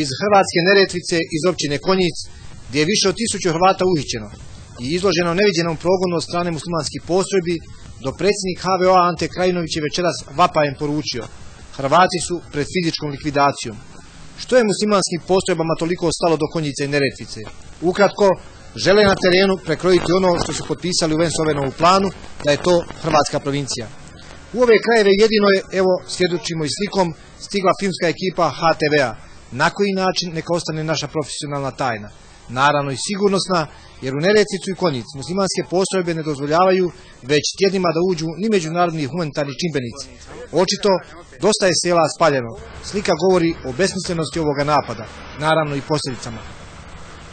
iz Hrvatske Neretvice, iz općine Konjic, gdje je više od 1000 Hrvata uhićeno i izloženo neviđenom progonu od strane muslimanskih postrojbi, do predsjednik HVO-a Ante Krajinović je večeras vapajem poručio: Hrvati su pred fizičkom likvidacijom. Što je muslimanskim postrojbama toliko stalo do Konjice i Neretvice? Ukratko, žele na terenu prekrojiti ono što su potpisali u Vensovenovu planu, da je to hrvatska provincija. U ove krajeve jedino je, evo svjedočimo i slikom, stigla filmska ekipa HTV-a. Na koji način, neka ostane naša profesionalna tajna. Naravno i sigurnosna, jer u Neretvicu i Konjic muslimanske postrojbe ne dozvoljavaju već tjednima da uđu ni međunarodni humanitarni čimbenici. Očito, dosta je sela spaljeno. Slika govori o besmislenosti ovoga napada, naravno i posljedicama.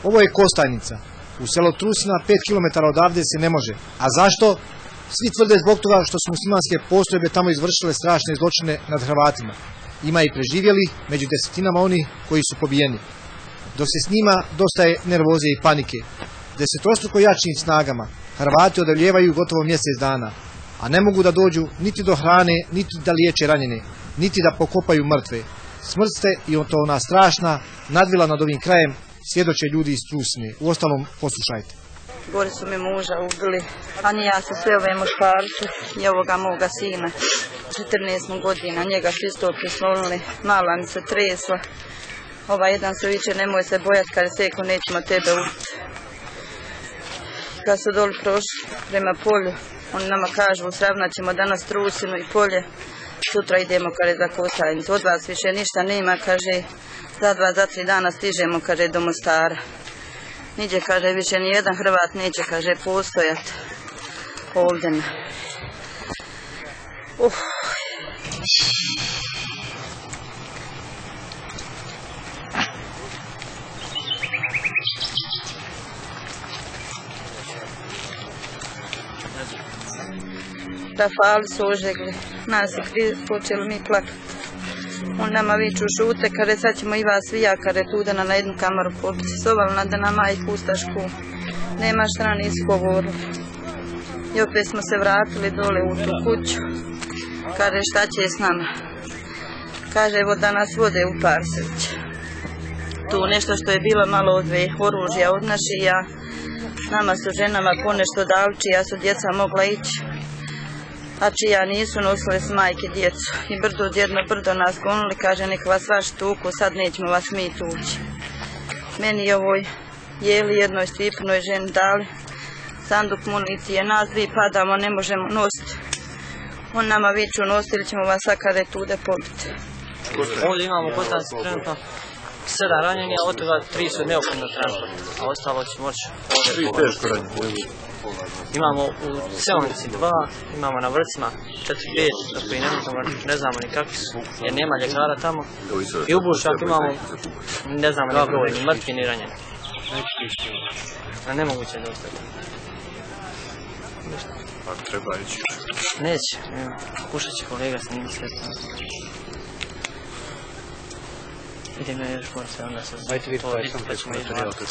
Ovo je Kostajnica. U selo Trusina 5 km odavde se ne može. A zašto? Svi tvrde zbog toga što su muslimanske postrojbe tamo izvršile strašne zločine nad Hrvatima. Ima i preživjeli, među desetinama onih koji su pobijeni. Dok se snima, dosta je nervoze i panike. Desetostruko jačim snagama Hrvati odavljevaju gotovo mjesec dana, a ne mogu da dođu niti do hrane, niti da liječe ranjene, niti da pokopaju mrtve. Smrt se i to ona strašna nadvila nad ovim krajem, svjedoče ljudi iz Trusine. Uostalom, poslušajte. Gori su mi muža ubili, a ni ja se sve ove muškarci i ovoga moga sina. 14 godina, njega su isto prislonili, mala mi se tresla. Ovaj jedan se viče, nemoj se bojati, kad je seko, nećemo tebe ubiti. Kad su doli prošli prema polju, oni nama kažu, sravnat ćemo danas Trusinu i polje, sutra idemo, kaže, za Kostajnicu. Od vas više ništa nema, kaže, za 2-3 dana stižemo, kaže, do Mostara. Niđe, kaže, više nijedan Hrvat neće, kaže, postojati ovdje. Rafali su ožegli, nas je počeli mi plakati. On nama viču, šute, kare, sad ćemo i vas vija, kare, tu da na jednu kamaru popiti. Sovali da nama i pustašku. Nema šta nisu govorili. I opet smo se vratili dole u tu kuću. Kaže, šta će s nama? Kaže, evo da nas vode u Parsević. Tu nešto što je bilo malo odve oružja od našija. Nama su ženama ponešto dali, čija su djeca mogla ići, a čija nisu, nosile s majke djecu. I brdo jedno brdo nas gonili, kaže, nek vas vaš tuku, sad nećemo vas mi tući. Meni ovoj jeli jednoj stipnoj ženi dali sanduk municije, nas dvi padamo, ne možemo nositi. On nama viču, nosili ćemo vas sakade tude pobiti. Ovdje imamo kod nas trenutno 7 ranjenja, od toga 3 su neophodno transport, a ostalo će moći ovdje povati. Imamo u Selnici 2, imamo na Vrcima 4-5, koji ne znamo ni kakvi su, jer nema ljekara tamo. I u Buršaku imamo, ne znamo ni broj, ni mrtvi, ni ranjeni. A nemoguće je dostati. Pa treba ići. Neće, pokušat će kolega snimiti sve to. Idem ja još gore se onda se pa ćemo izvati.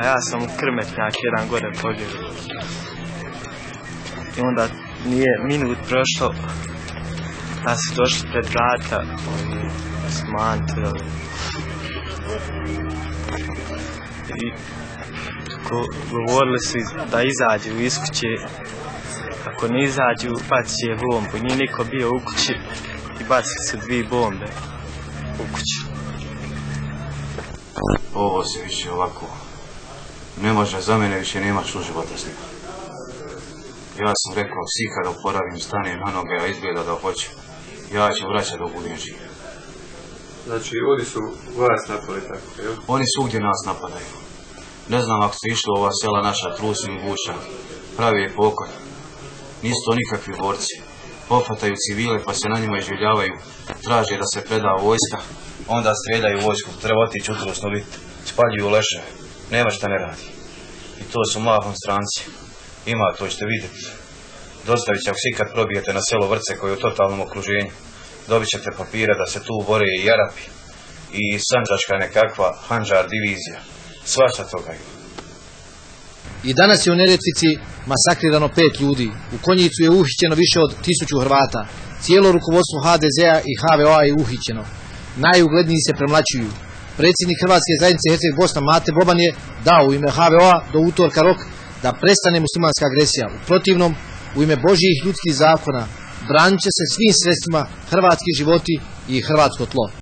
A ja sam krmetnjak jedan gore pobjegao. I onda nije minut prošlo, da su došli pred vrata, smantili. I govorili su da izađu iz kuće. Ako ne izađu, bacit će bombu. Nije niko bio u kući i bacili su 2 bombe u kuću. Ovo se više ovako ne može, za mene više nema života s njim. Ja sam rekao, svi kada oporavim, stanem na noge, a izgleda da hoće, ja ću vraćati dok budem živ. Znači, oni su vas napali tako, jel? Oni svugdje nas napadaju. Ne znam ako ste išli u ova sela naša, Trusin i Buša, pravi je pokor. Nisu to nikakvi borci. Pofataju civile pa se na njima iživljavaju, traže da se preda vojska, onda streljaju vojsku, treba otići u Trusnu biti, spaljuju leševe, nema šta ne radi. I to su mahom stranci. Ima, to ćete vidjeti. Dostavit će, ako se ikad probijete na selo Vrce koje je u totalnom okruženju, dobit ćete papire da se tu bore i Arapi, i Sanđaška nekakva Handžar divizija. Svašta toga ima. I danas je u Neretvici masakrirano 5 ljudi. U Konjicu je uhićeno više od 1000 Hrvata. Cijelo rukovodstvo HDZ-a i HVO-a je uhićeno. Najugledniji se premlaćuju. predsjednik Hrvatske zajednice Herceg Bosna Mate Boban je dao u ime HVO-a do utorka rok da prestane muslimanska agresija. U protivnom, u ime Božjih ljudskih zakona branit će se svim sredstvima hrvatski životi i hrvatsko tlo.